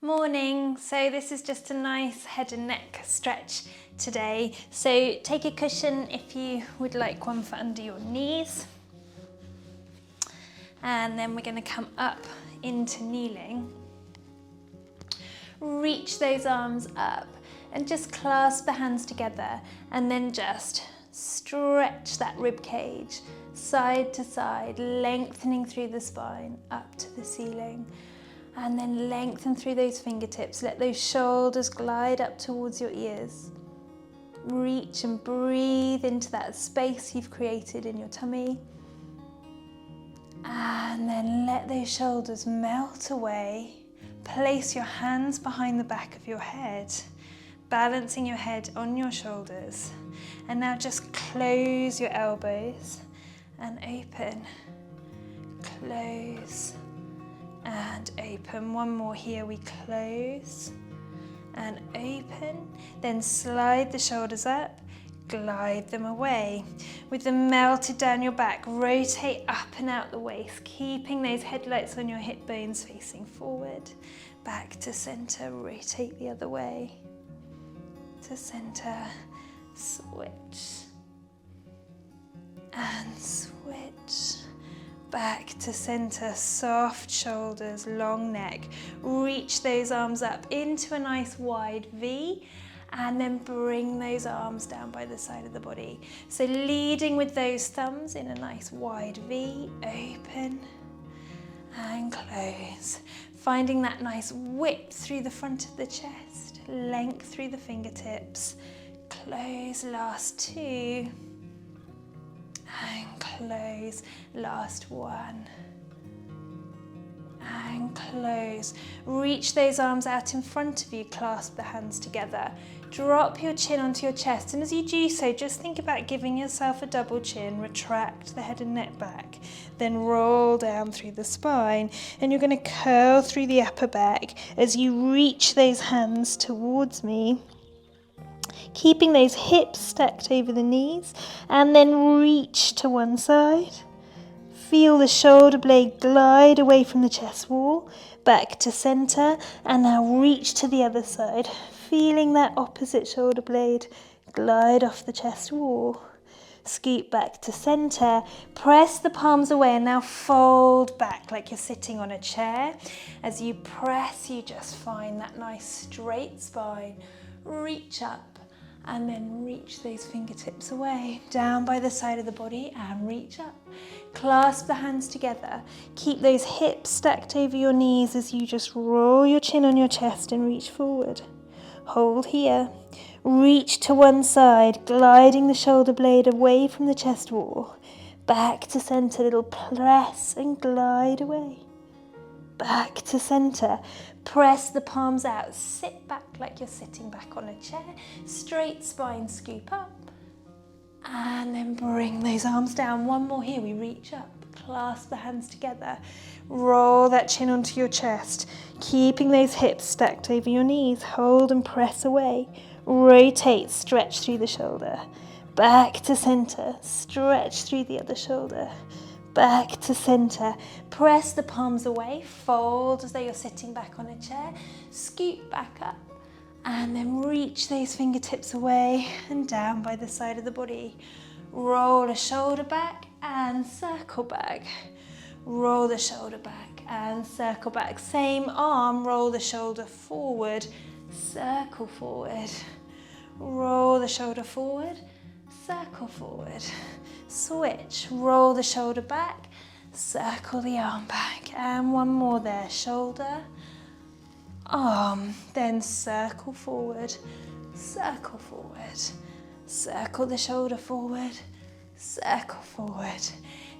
Morning. So this is just a nice head and neck stretch today. So take a cushion if you would like one for under your knees. And then we're going to come up into kneeling. Reach those arms up and just clasp the hands together and then just stretch that rib cage side to side, lengthening through the spine up to the ceiling. And then lengthen through those fingertips. Let those shoulders glide up towards your ears. Reach and breathe into that space you've created in your tummy. And then let those shoulders melt away. Place your hands behind the back of your head, balancing your head on your shoulders. And now just close your elbows and open. Close. And open. One more here, we close and open. Then slide the shoulders up, glide them away. With them melted down your back, rotate up and out the waist, keeping those headlights on your hip bones facing forward. Back to center, rotate the other way. To center, switch. And switch. Back to center, soft shoulders, long neck. Reach those arms up into a nice wide V and then bring those arms down by the side of the body. So leading with those thumbs in a nice wide V, open and close. Finding that nice width through the front of the chest, length through the fingertips. Close, last two. And close, last one. And close. Reach those arms out in front of you, clasp the hands together. Drop your chin onto your chest, and as you do so, just think about giving yourself a double chin. Retract the head and neck back, then roll down through the spine, and you're going to curl through the upper back as you reach those hands towards me. Keeping those hips stacked over the knees, and then reach to one side. Feel the shoulder blade glide away from the chest wall, back to center, and now reach to the other side. Feeling that opposite shoulder blade glide off the chest wall. Scoot back to center, press the palms away, and now fold back like you're sitting on a chair. As you press, you just find that nice straight spine. Reach up. And then reach those fingertips away, down by the side of the body and reach up. Clasp the hands together. Keep those hips stacked over your knees as you just roll your chin on your chest and reach forward. Hold here. Reach to one side, gliding the shoulder blade away from the chest wall. Back to center, little press and glide away. Back to center. Press the palms out. Sit back like you're sitting back on a chair. Straight spine, scoop up. And then bring those arms down. One more here. We reach up. Clasp the hands together. Roll that chin onto your chest. Keeping those hips stacked over your knees. Hold and press away. Rotate, stretch through the shoulder. Back to center. Stretch through the other shoulder. Back to center. Press the palms away, fold as though you're sitting back on a chair, scoot back up, and then reach those fingertips away and down by the side of the body. Roll the shoulder back and circle back. Roll the shoulder back and circle back. Same arm, roll the shoulder forward, circle forward. Roll the shoulder forward, circle forward. Switch, roll the shoulder back, circle the arm back, and one more there, shoulder, arm, then circle forward, circle the shoulder forward, circle forward.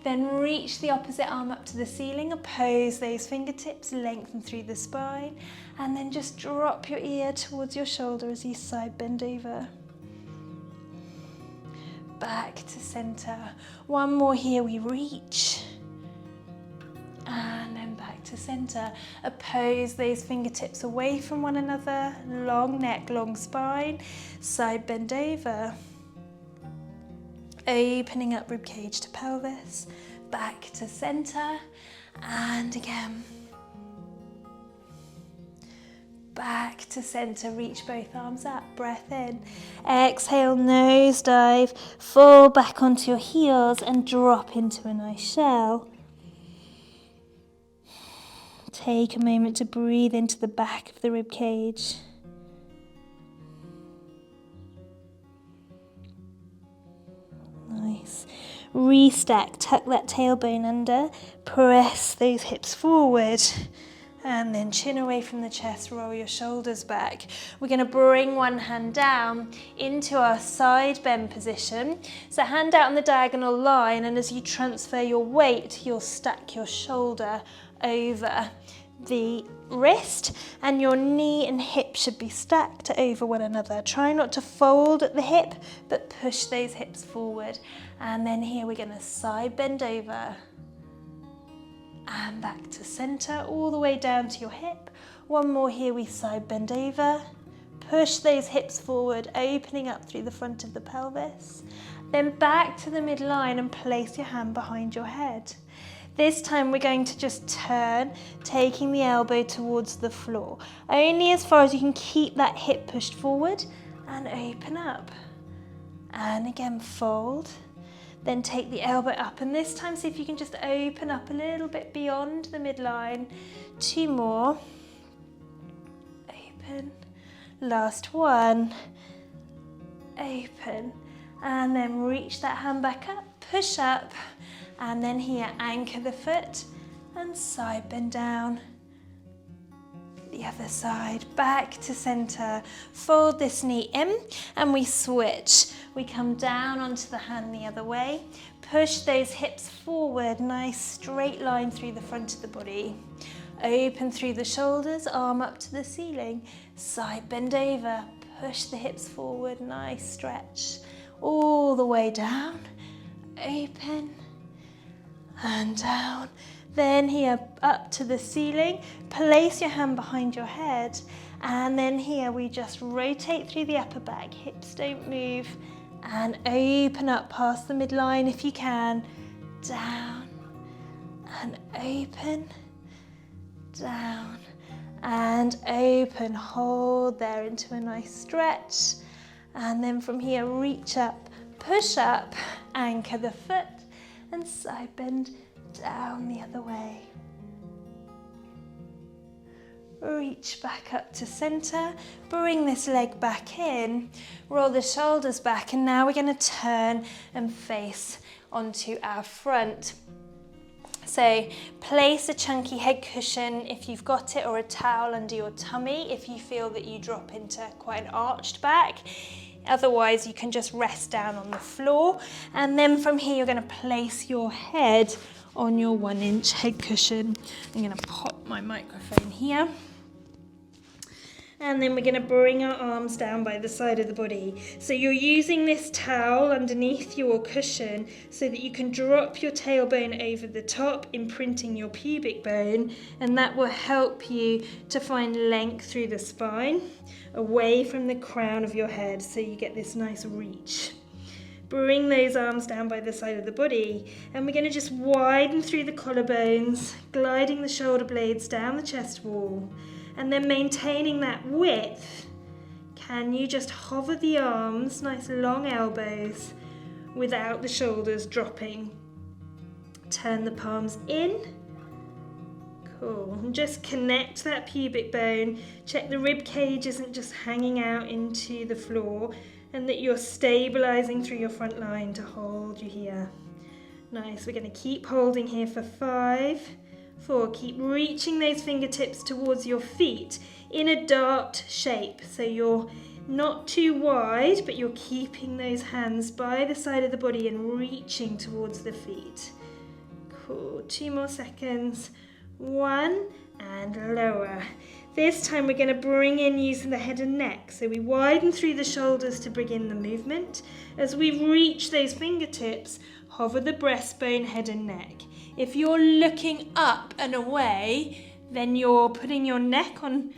Then reach the opposite arm up to the ceiling, oppose those fingertips, lengthen through the spine, and then just drop your ear towards your shoulder as you side bend over. Back to center. One more here, we reach. And then back to center. Oppose those fingertips away from one another. Long neck, long spine. Side bend over. Opening up rib cage to pelvis. Back to center. And again. back to center. Reach both arms up, breath in. Exhale, nose dive, fall back onto your heels and drop into a nice shell. Take a moment to breathe into the back of the rib cage. Nice. Restack, tuck that tailbone under, press those hips forward. And then chin away from the chest, roll your shoulders back. We're going to bring one hand down into our side bend position. So hand out on the diagonal line, and as you transfer your weight, you'll stack your shoulder over the wrist, and your knee and hip should be stacked over one another. Try not to fold at the hip, but push those hips forward. And then here we're going to side bend over. And back to center, all the way down to your hip. One more here, we side bend over. Push those hips forward, opening up through the front of the pelvis. Then back to the midline and place your hand behind your head. This time we're going to just turn, taking the elbow towards the floor. Only as far as you can keep that hip pushed forward and open up. And again, fold. Then take the elbow up, and this time see if you can just open up a little bit beyond the midline. 2 more. Open. Last one. Open. And then reach that hand back up, push up, and then here anchor the foot and side bend down. The other side, back to center. Fold this knee in and we switch. We come down onto the hand the other way. Push those hips forward, nice straight line through the front of the body. Open through the shoulders, arm up to the ceiling. Side bend over, push the hips forward, nice stretch. All the way down, open and down. Then here up to the ceiling, place your hand behind your head, and then here we just rotate through the upper back, hips don't move, and open up past the midline if you can, down and open, down and open, hold there into a nice stretch, and then from here reach up, push up, anchor the foot and side bend down the other way. Reach back up to center, bring this leg back in, roll the shoulders back, and now we're going to turn and face onto our front. So place a chunky head cushion if you've got it, or a towel under your tummy if you feel that you drop into quite an arched back. Otherwise you can just rest down on the floor, and then from here you're going to place your head on your 1-inch head cushion. I'm going to pop my microphone here. And then we're going to bring our arms down by the side of the body. So you're using this towel underneath your cushion so that you can drop your tailbone over the top, imprinting your pubic bone, and that will help you to find length through the spine, away from the crown of your head, so you get this nice reach. Bring those arms down by the side of the body, and we're going to just widen through the collarbones, gliding the shoulder blades down the chest wall, and then maintaining that width. Can you just hover the arms, nice long elbows, without the shoulders dropping? Turn the palms in. Cool. And just connect that pubic bone. Check the rib cage isn't just hanging out into the floor, and that you're stabilizing through your front line to hold you here. Nice. We're going to keep holding here for 5, 4. Keep reaching those fingertips towards your feet in a dart shape. So you're not too wide, but you're keeping those hands by the side of the body and reaching towards the feet. Cool. 2 more seconds. 1, and lower. This time we're going to bring in using the head and neck. So we widen through the shoulders to bring in the movement. As we reach those fingertips, hover the breastbone, head and neck. If you're looking up and away, then you're putting your neck on,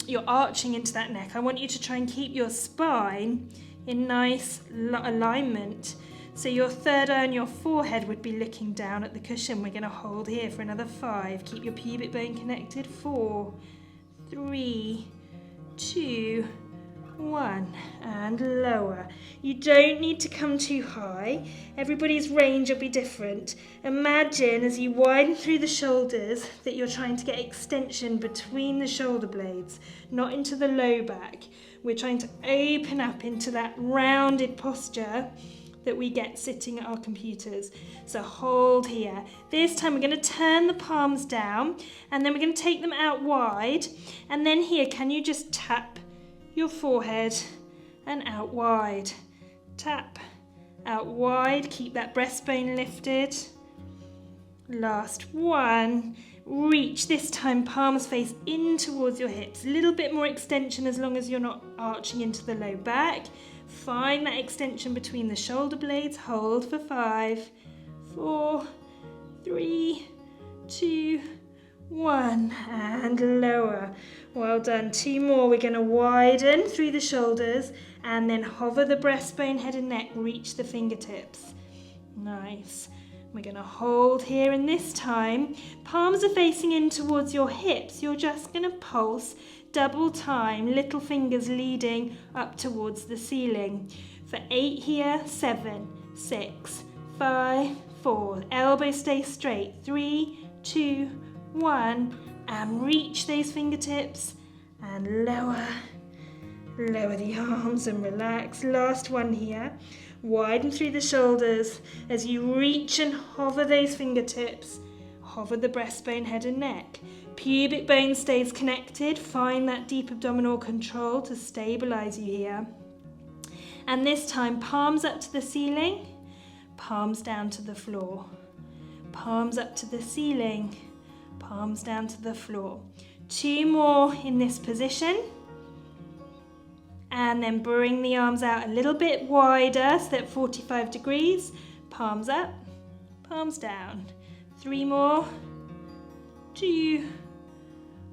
you're arching into that neck. I want you to try and keep your spine in nice alignment. So your third eye and your forehead would be looking down at the cushion. We're going to hold here for another 5. Keep your pubic bone connected. 4, 3, 2, 1, and lower. You don't need to come too high. Everybody's range will be different. Imagine as you widen through the shoulders that you're trying to get extension between the shoulder blades, not into the low back. We're trying to open up into that rounded posture that we get sitting at our computers. So hold here. This time we're going to turn the palms down and then we're going to take them out wide. And then here, can you just tap your forehead and out wide? Tap, out wide. Keep that breastbone lifted. Last one. Reach, this time palms face in towards your hips. A little bit more extension as long as you're not arching into the low back. Find that extension between the shoulder blades. Hold for 5, 4, 3, 2, 1, and lower. Well done. 2 more. We're going to widen through the shoulders and then hover the breastbone, head and neck. Reach the fingertips. Nice. We're going to hold here, and this time palms are facing in towards your hips. You're just going to pulse double time, little fingers leading up towards the ceiling. For 8 here, 7, 6, 5, 4. Elbows stay straight. 3, 2, 1. And reach those fingertips and lower. Lower the arms and relax. Last one here. Widen through the shoulders as you reach and hover those fingertips. Hover the breastbone, head and neck. Pubic bone stays connected. Find that deep abdominal control to stabilize you here. And this time, palms up to the ceiling, palms down to the floor. Palms up to the ceiling, palms down to the floor. 2 more in this position. And then bring the arms out a little bit wider, so that 45 degrees. Palms up, palms down. 3 more. 2,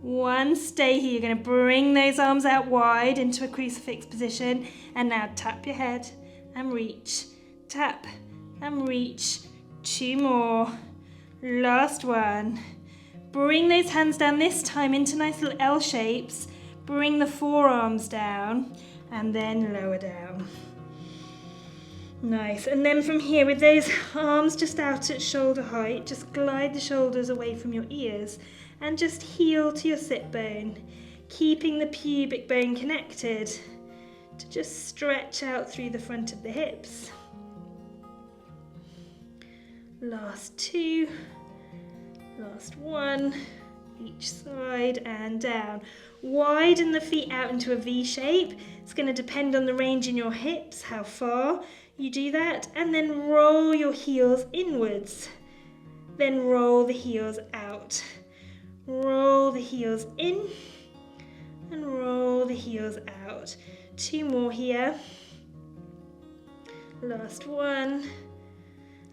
1. Stay here. You're going to bring those arms out wide into a crucifix position. And now tap your head and reach. Tap and reach. 2 more. Last one. Bring those hands down, this time into nice little L shapes. Bring the forearms down and then lower down. Nice. And then from here, with those arms just out at shoulder height, just glide the shoulders away from your ears and just heel to your sit bone, keeping the pubic bone connected to just stretch out through the front of the hips. Last 2, last 1. Each side and down. Widen the feet out into a V shape. It's going to depend on the range in your hips, how far you do that. And then roll your heels inwards. Then roll the heels out. Roll the heels in and roll the heels out. 2 more here. Last one.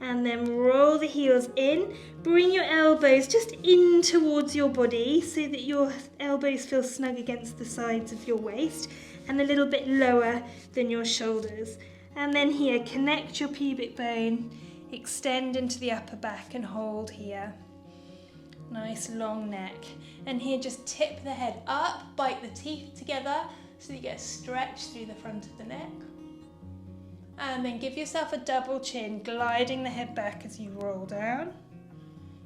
And then roll the heels in. Bring your elbows just in towards your body so that your elbows feel snug against the sides of your waist and a little bit lower than your shoulders. And then here, connect your pubic bone, extend into the upper back and hold here. Nice long neck. And here, just tip the head up, bite the teeth together so that you get a stretch through the front of the neck. And then give yourself a double chin, gliding the head back as you roll down.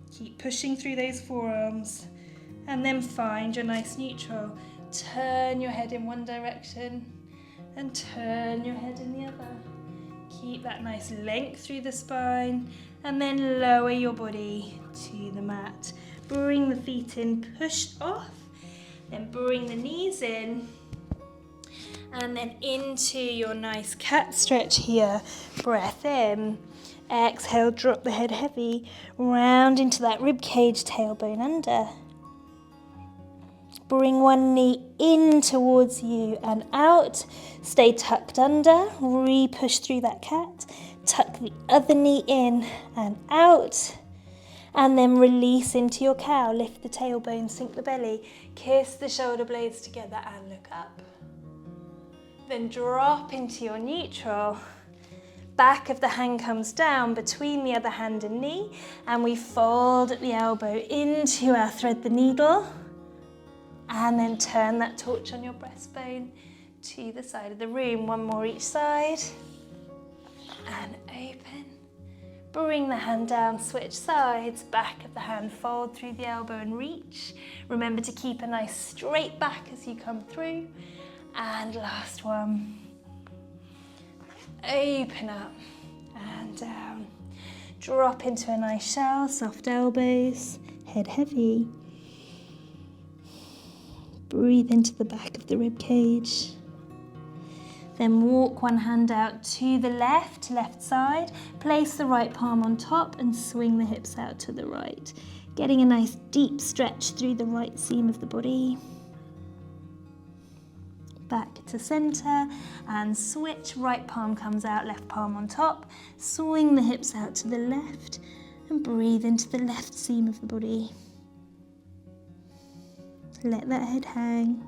Keep pushing through those forearms. And then find your nice neutral. Turn your head in one direction and turn your head in the other. Keep that nice length through the spine. And then lower your body to the mat. Bring the feet in, push off. Then bring the knees in. And then into your nice cat stretch here. Breath in. Exhale, drop the head heavy. Round into that rib cage, tailbone under. Bring one knee in towards you and out. Stay tucked under. Re-push through that cat. Tuck the other knee in and out. And then release into your cow. Lift the tailbone, sink the belly. Kiss the shoulder blades together and look up. Then drop into your neutral. Back of the hand comes down between the other hand and knee, and we fold at the elbow into our thread the needle And then turn that torch on your breastbone to the side of the room. One more each side. And open. Bring the hand down, switch sides, back of the hand, fold through the elbow and reach. Remember to keep a nice straight back as you come through. And last one. Open up and down. Drop into a nice shell, soft elbows, head heavy. Breathe into the back of the rib cage. Then walk one hand out to the left side. Place the right palm on top and swing the hips out to the right. Getting a nice deep stretch through the right seam of the body. Back to center and switch. Right palm comes out, left palm on top. Swing the hips out to the left and breathe into the left seam of the body. Let that head hang.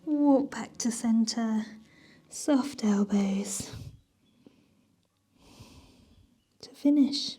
Walk back to center, soft elbows. To finish.